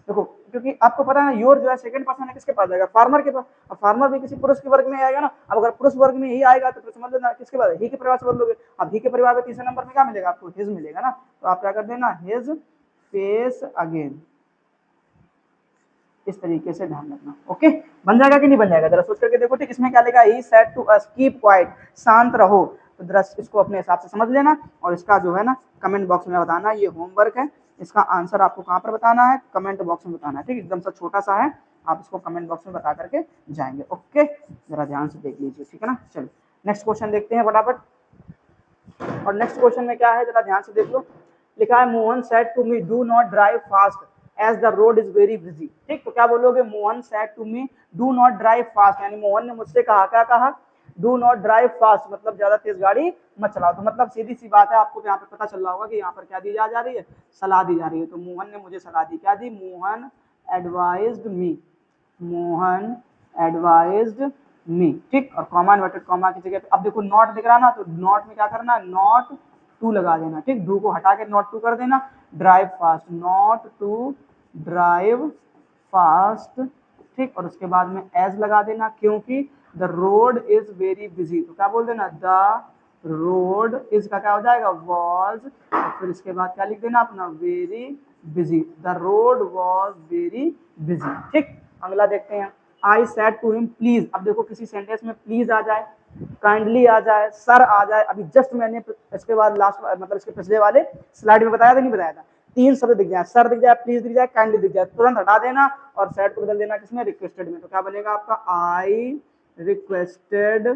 देखो क्योंकि आपको पता है ना, योर जो है सेकंड पर्सन है, किसके पास जाएगा, फार्मर के पास, अब फार्मर भी किसी पुरुष के वर्ग में आएगा ना, अब अगर पुरुष वर्ग में ही आएगा तो समझ लेना किसके पास, ही के परिवार से बदलोगे, अब ही के परिवार में तीसरे नंबर में क्या मिलेगा आपको, हिज मिलेगा ना, तो आप क्या कर देना, हिज फेस अगेन, इस तरीके से ध्यान रखना, ओके। बन जाएगा कि नहीं बन जाएगा, जरा सोच करके देखो, ठीक। इसमें क्या लिखा, he said to us keep quiet, शांत रहो, तो जरा इसको अपने हिसाब से समझ लेना, और इसका जो है ना कमेंट बॉक्स में बताना, ये होमवर्क है, इसका आंसर आपको कहाँ पर बताना है, कमेंट बॉक्स में बताना है, ठीक, एकदम सा छोटा सा है, आप इसको कमेंट बॉक्स में बता करके जाएंगे, ओके। जरा ध्यान से देख लीजिए, ठीक है ना। चलो नेक्स्ट क्वेश्चन देखते हैं फटाफट, और नेक्स्ट क्वेश्चन में क्या है जरा ध्यान से देख लो, लिखा है Mohan said to me do not drive fast as the road is very busy, ठीक। तो क्या बोलोगे, Mohan said to me do not drive fast, यानी मोहन ने मुझसे कहा, क्या कहा, डू नॉट ड्राइव फास्ट, मतलब ज्यादा तेज गाड़ी मत चलाओ, तो मतलब सीधी सी बात है, आपको यहाँ पे पता चल रहा होगा कि यहाँ पर क्या दी जा रही है, सलाह दी जा रही है, तो मोहन ने मुझे सलाह दी, क्या दी, मोहन एडवाइज्ड मी, मोहन एडवाइज्ड मी, ठीक। और कॉमा इन्वर्टेड कॉमा की जगह पे अब देखो नॉट दिख रहा ना, तो नॉट में क्या करना है, नॉट टू लगा देना, ठीक। डू को हटा के नॉट टू कर देना। Drive fast, not to drive fast, ठीक। और उसके बाद में एज लगा देना, क्योंकि the road is very busy, तो क्या बोल देना, द रोड इज का क्या हो जाएगा, वॉज, और फिर इसके बाद क्या लिख देना अपना, very busy, the road was very busy, ठीक। अगला देखते हैं, I said to him please. अब देखो किसी सेंटेंस में प्लीज आ जाए, काइंडली आ जाए, सर आ जाए, अभी जस्ट मैंने इसके बाद लास्ट मतलब इसके पिछले वाले स्लाइड में बताया था, नहीं बताया था, तीन शब्द दिख जाए, सर दिख जाए, प्लीज दिख जाए, काइंडली दिख जाए, तुरंत हटा देना और सेड को बदल देना किसमें, रिक्वेस्टेड में। तो क्या बनेगा आपका, आई रिक्वेस्टेड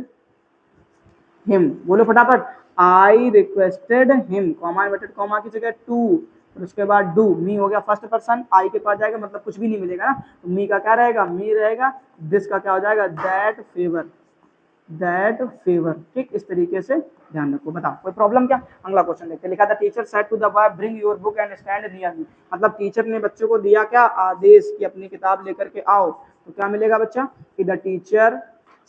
हिम, बोलो फटाफट, I requested him, comma inverted comma की जगह टू, और उसके बाद डू, मी हो गया फर्स्ट पर्सन, आई के पास जाएगा मतलब कुछ भी नहीं मिलेगा ना, तो मी का क्या रहेगा, मी रहेगा, दिस का क्या हो जाएगा, दैट फेवर, दैट फेवर, ठीक। इस तरीके से ध्यान रखो। बताओ कोई प्रॉब्लम क्या? अगला क्वेश्चन देखते हैं। लिखा था teacher said to the boy bring your book and stand near me, मतलब टीचर ने बच्चों को दिया क्या, आदेश कि अपनी किताब लेकर के आओ, तो क्या मिलेगा बच्चा, कि द टीचर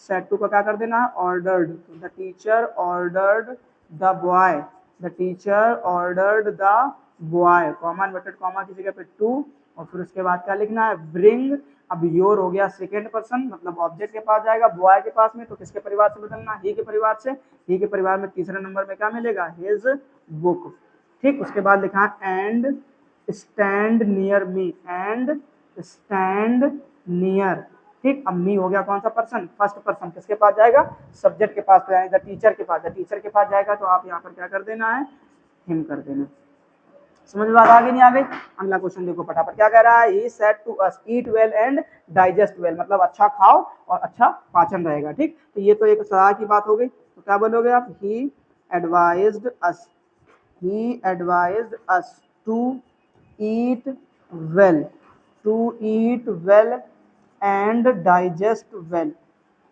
सेड टू का क्या कर देना है, ordered, the teacher ordered the boy, the teacher ordered the boy, comma inverted comma की जगह पे टू, और फिर उसके बाद क्या लिखना है, ब्रिंग, अब योर हो गया सेकेंड पर्सन मतलब ऑब्जेक्ट के पास जाएगा, बॉय के पास में, तो किसके परिवार से बदलना, ही के परिवार से, ही के परिवार में तीसरे नंबर में क्या मिलेगा, हिज बुक, ठीक। उसके बाद लिखा and stand near me, and stand near, ठीक। अब मी हो गया कौन सा पर्सन, फर्स्ट पर्सन, किसके पास जाएगा, सब्जेक्ट के पास, तो यानी द टीचर के पास, द टीचर के पास जाएगा, तो आप यहाँ पर क्या कर देना है, हिम कर देना। समझ में आ गई नहीं आ गई? अगला क्वेश्चन देखो फटाफट क्या कह रहा है, he said to us eat well and digest well, मतलब अच्छा खाओ और अच्छा पाचन रहेगा, ठीक। तो ये तो एक सलाह की बात हो गई, तो क्या बोलोगे आप, he advised us, he advised us to eat well, to eat well and digest well,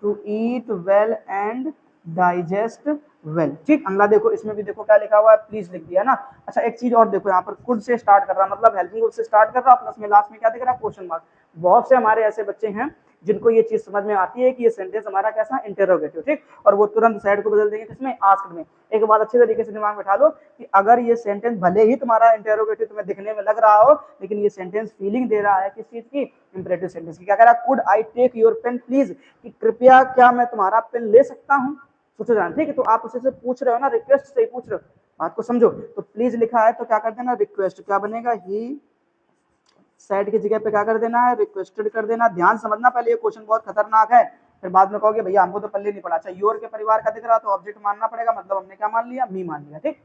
to eat well and digest well, ठीक। अगला देखो, इसमें भी देखो क्या लिखा हुआ है, प्लीज लिख दिया ना। अच्छा एक चीज और देखो, यहाँ पर कुड से स्टार्ट कर रहा है, मतलब हेल्पिंग वर्ब से स्टार्ट कर रहा है, प्लस में लास्ट में क्या दिख रहा है, क्वेश्चन मार्क। बहुत से हमारे ऐसे बच्चे हैं जिनको ये चीज समझ में आती है कि ये सेंटेंस हमारा कैसा, इंटरोगेटिव, ठीक। और वो तुरंत साइड को बदल देंगे किसमें, आस्क्ड में। एक बात अच्छी तरीके से दिमाग में बैठा लो कि अगर ये सेंटेंस भले ही तुम्हारा इंटरोगेटिव तुम्हें दिखने में लग रहा हो, लेकिन ये सेंटेंस फीलिंग दे रहा है किस चीज की, इंपरेटिव सेंटेंस की। क्या कह रहा है, could I take your pen please, कि कृपया क्या मैं तुम्हारा पेन ले सकता हूँ, सोचो जान, ठीक है। तो आप उसे से पूछ रहे हो ना, रिक्वेस्ट से ही पूछ रहे हो, बात को समझो। तो प्लीज लिखा है तो क्या कर देना, रिक्वेस्ट, क्या बनेगा, ही सेड की जगह पे क्या कर देना है, रिक्वेस्टेड कर देना। ध्यान समझना, पहले ये क्वेश्चन बहुत खतरनाक है, फिर बाद में कहोगे भैया हमको तो पल्ले नहीं पड़ा। अच्छा योर के परिवार का दिख रहा तो ऑब्जेक्ट मानना पड़ेगा, मतलब हमने क्या मान लिया, मी मान लिया, ठीक।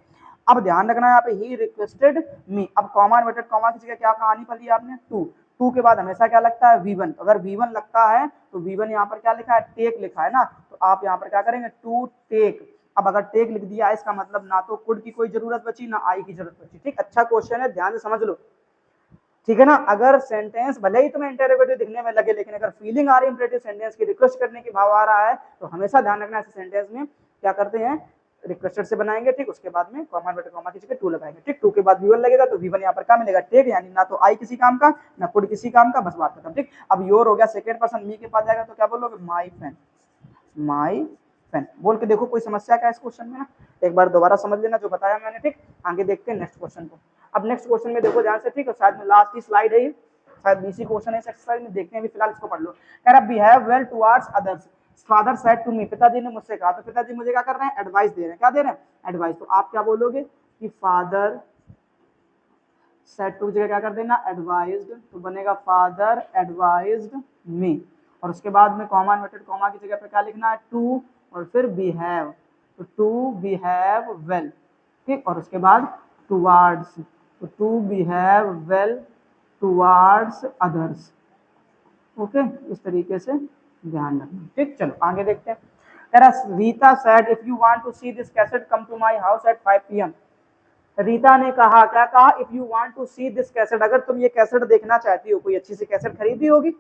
अब ध्यान रखना है यहाँ पे, ही रिक्वेस्टेड मी, अब कॉमा इन्वर्टेड कॉमा की जगह क्या कहानी पढ़ी आपने, टू, टू के बाद हमेशा क्या लगता है, V1, अगर V1 लगता है तो V1 यहाँ पर क्या लिखा है, टेक लिखा है ना, तो आप यहाँ पर क्या करेंगे, टू टेक। अब अगर टेक लिख दिया इसका मतलब ना तो कुड की कोई जरूरत बची ना आई की जरूरत बची, ठीक। अच्छा क्वेश्चन है, ध्यान से समझ लो, ठीक है ना। अगर सेंटेंस भले ही तुम्हें इंटरोगेटिव दिखने में लगे, लेकिन अगर फीलिंग आ रही है इंपरेटिव सेंटेंस की, रिक्वेस्ट करने की भाव आ रहा है, तो हमेशा ध्यान रखना ऐसे सेंटेंस में क्या करते हैं, रिक्वेस्टेड से बनाएंगे, ठीक। उसके बाद में कॉमा इन्वर्टेड कॉमा की जगह टू लगाएंगे, ठीक। टू के बाद V1 लगेगा तो V1 यहाँ पर क्या मिलेगा, टेक, यानी ना तो आई किसी काम का ना कुड किसी काम का, बस बात खत्म, ठीक। अब योर हो गया सेकंड पर्सन, मी के पास जाएगा तो क्या बोलोगे, माई पेन, माई पेन बोल के देखो। कोई समस्या क्या है इस क्वेश्चन में ना, एक बार दोबारा समझ लेना जो बताया मैंने, ठीक। आगे देखते हैं नेक्स्ट क्वेश्चन को। अब नेक्स्ट क्वेश्चन में देखो ध्यान से, ठीक है, शायद में लास्ट की स्लाइड है, शायद बीसी क्वेश्चन है इस एक्सरसाइज में, देखते हैं अभी फिलहाल इसको पढ़ लो। कह रहा behave well towards others, father said to me, पिताजी ने मुझसे कहा, तो पिताजी मुझे क्या कर रहे हैं, एडवाइस दे रहे हैं, क्या दे रहे हैं, एडवाइस। तो आप क्या बोलोगे कि फादर सेड टू जगह क्या कर देना, एडवाइज्ड, तो बनेगा फादर एडवाइज्ड मी, और उसके बाद में कॉमा इन्वर्टेड कॉमा की जगह पे क्या लिखना है, टू, और फिर बिहेव, तो टू बिहेव वेल, ठीक। और उसके बाद टुवर्ड्स, तो to behave well towards others, okay. इस तरीके से ध्यान रखना, ठीक। चलो आगे देखते हैं। कह रहा Rita said if you want to see this cassette come to my house at 5 PM। Rita ने कहा, क्या कहा, if you want to see this cassette, अगर तुम ये कैसेट देखना चाहती हो, कोई अच्छी सी कैसेट खरीदी होगी।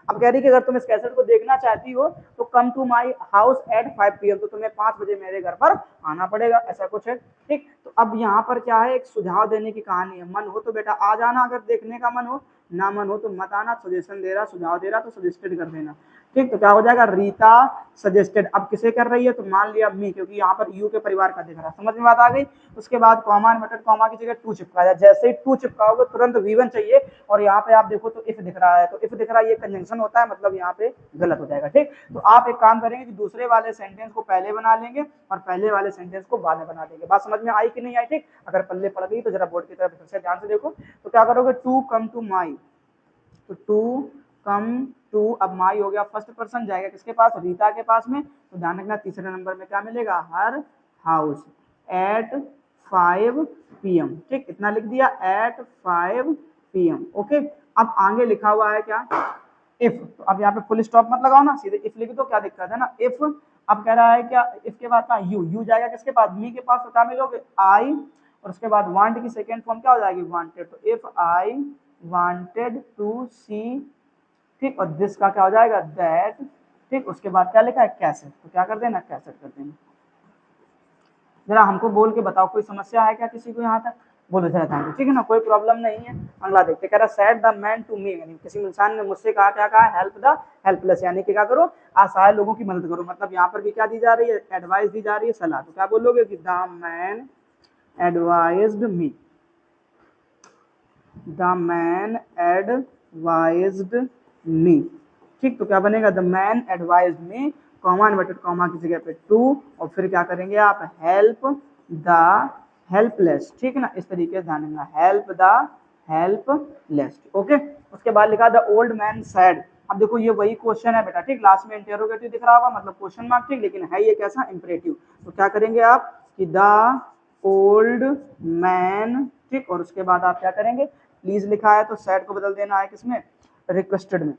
अब कह रही कि अगर तुम इस कैसेट को देखना चाहती हो तो come to my house at 5 PM, तो तुम्हें 5 बजे मेरे घर पर आना पड़ेगा, ऐसा कुछ है, ठीक। तो अब यहाँ पर क्या है, एक सुझाव देने की कहानी है। मन हो तो बेटा आ जाना, अगर देखने का मन हो, ना मन हो तो मत आना। सजेशन दे रहा, सुझाव दे रहा तो सजेस्टेड कर देना, ठीक, तो क्या हो जाएगा, रीता सजेस्टेड। अब किसे कर रही है, तो मान लिया मी, क्योंकि यहाँ पर यू के परिवार का दिख रहा है। समझ में बात आ गई। उसके बाद कॉमा इन्वर्टेड कॉमा की जगह टू चिपकाया, जैसे ही टू चिपकाओगे तुरंत V1 चाहिए, और यहाँ पे आप देखो तो इफ दिख रहा है, तो इफ दिख रहा है ये कंजंक्शन होता है, मतलब यहाँ पे गलत हो जाएगा। ठीक, तो आप एक काम करेंगे कि दूसरे वाले सेंटेंस को पहले बना लेंगे और पहले वाले सेंटेंस को बाद में बना देंगे। बात समझ में आई कि नहीं आई। ठीक, अगर पल्ले पड़ गई तो जरा बोर्ड की तरफ फिर से ध्यान से देखो। तो क्या करोगे, टू कम टू माई, तो टू कम टू, अब माई हो गया फर्स्ट पर्सन, जाएगा किसके पास, रीता के पास में। तो ध्यान रखना तीसरे नंबर में क्या मिलेगा, हर हाउस एट 5 PM। ठीक, इतना लिख दिया, एट 5 PM। ओके, अब आगे लिखा हुआ है क्या, इफ। तो अब यहाँ पे फुल स्टॉप मत लगाओ ना, सीधे इफ लिख दो, क्या दिक्कत है ना, इफ। अब कह रहा है क्या, इफ के बाद यू जाएगा किसके पास, मी के पास, तो क्या मिलोगे, आई, और उसके बाद वांट की सेकेंड फॉर्म क्या हो जाएगी, वांटेड। तो इफ आई वांटेड टू सी, ठीक, और दिस का क्या हो जाएगा, दैट। ठीक, उसके बाद क्या लिखा है, कैसेट, तो क्या कर देना, कैसेट कर देना। जरा हमको बोल के बताओ, कोई समस्या है क्या किसी को यहाँ तक, बोलो जरा थैंक यू। ठीक है ना, कोई प्रॉब्लम नहीं है। अगला देखते, कह रहा said the man to me, यानी किसी इंसान ने मुझसे कहा, क्या कहा, हेल्प द हेल्पलेस, यानी कि क्या करो, असहाय लोगों की मदद करो। मतलब यहाँ पर भी क्या दी जा रही है, एडवाइस दी जा रही है, सलाह। तो क्या बोलोगे कि the man advised me, the man advised me. ठीक, तो क्या बनेगा, the man advised me, comma inverted comma की जगह पे टू, और फिर क्या करेंगे आप, हेल्प द हेल्पलेस। ठीक है ना, इस तरीके से ध्यान रखना, हेल्प द हेल्पलेस। ओके, उसके बाद लिखा द ओल्ड मैन सैड। अब देखो ये वही क्वेश्चन है बेटा। ठीक, लास्ट में इंटरोगेटिव दिख रहा होगा, मतलब क्वेश्चन मार्क। ठीक, लेकिन है ये कैसा, इंपरेटिव। तो क्या करेंगे आप कि द ओल्ड मैन, ठीक, और उसके बाद आप क्या करेंगे, प्लीज लिखा है तो सैड को बदल देना है किसमें, रिक्वेस्टेड में।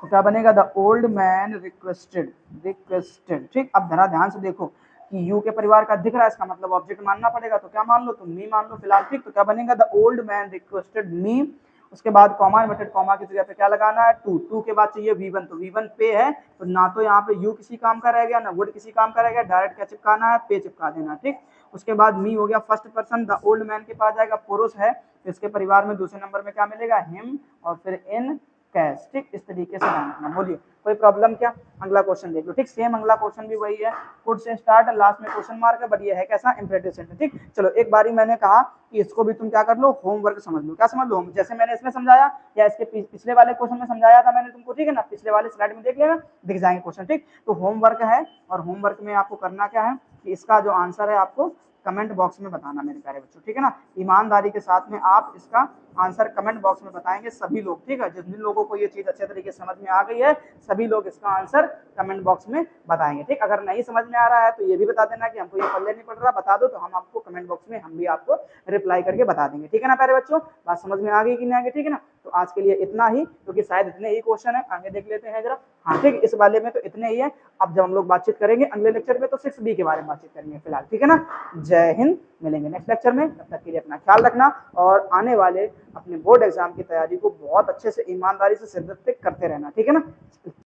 तो क्या बनेगा, the old man requested, requested. ठीक, अब जरा ध्यान से देखो कि यू के परिवार का दिख रहा है, इसका मतलब ऑब्जेक्ट मानना पड़ेगा, तो क्या मान लो, तुम मी मान लो फिलहाल। ठीक, तो क्या बनेगा, द ओल्ड मैन रिक्वेस्टेड मी, उसके बाद कॉमा इन्वर्टेड कॉमा की जगह पे क्या लगाना है, टू, टू के बाद चाहिए V1, तो V1 पे है, तो ना तो यहाँ पे यू किसी काम का रह गया, ना वुड किसी काम का रह गया, डायरेक्ट क्या चिपकाना है, पे चिपका देना। ठीक, उसके बाद मी हो गया first person, the old man के पास जाएगा, पुरुष है, तो इसके परिवार में दूसरे नंबर में क्या मिलेगा, हिम, और फिर इन कैश। ठीक, इस तरीके से ध्यान रखना। बोलिए कोई प्रॉब्लम क्या, अगला क्वेश्चन देख लो। ठीक, सेम अगला क्वेश्चन भी वही है, फुट से स्टार्ट, लास्ट में क्वेश्चन मार्क है, बट ये है कैसा, इंपरेटिव सेंटेंस। ठीक, चलो एक बारी मैंने कहा कि इसको भी तुम क्या कर लो, होमवर्क समझ लो। क्या समझ लो, जैसे मैंने इसमें समझाया या इसके पिछले वाले क्वेश्चन में समझाया था मैंने तुमको। ठीक है ना, पिछले वाले स्लाइड में देख लेना, दिख जाएंगे क्वेश्चन। ठीक, तो होमवर्क है, और होमवर्क में आपको करना क्या है कि इसका जो आंसर है आपको कमेंट बॉक्स में बताना मेरे प्यारे बच्चों। ठीक है ना, ईमानदारी के साथ में आप इसका आंसर कमेंट बॉक्स में बताएंगे सभी लोग। ठीक है, जिन लोगों को ये चीज अच्छे तरीके से समझ में आ गई है, सभी लोग इसका आंसर कमेंट बॉक्स में बताएंगे। ठीक, अगर नहीं समझ में आ रहा है तो ये भी बता देना कि हमको ये पल्ले नहीं पड़ रहा, बता दो, तो हम आपको कमेंट बॉक्स में हम भी आपको रिप्लाई करके बता देंगे। ठीक है ना प्यारे बच्चों, बात समझ में आ गई कि नहीं आ गई। ठीक है ना, तो आज के लिए इतना ही, क्योंकि शायद इतने ही क्वेश्चन है, आगे देख लेते हैं जरा। हाँ ठीक, इस वाले में तो इतने ही है। अब जब हम लोग बातचीत करेंगे अगले लेक्चर में तो 6B के बारे में बातचीत करेंगे फिलहाल। ठीक है ना, जय हिंद, मिलेंगे नेक्स्ट लेक्चर में। तब तक के लिए अपना ख्याल रखना, और आने वाले अपने बोर्ड एग्जाम की तैयारी को बहुत अच्छे से ईमानदारी से शिद्दत से करते रहना। ठीक है ना।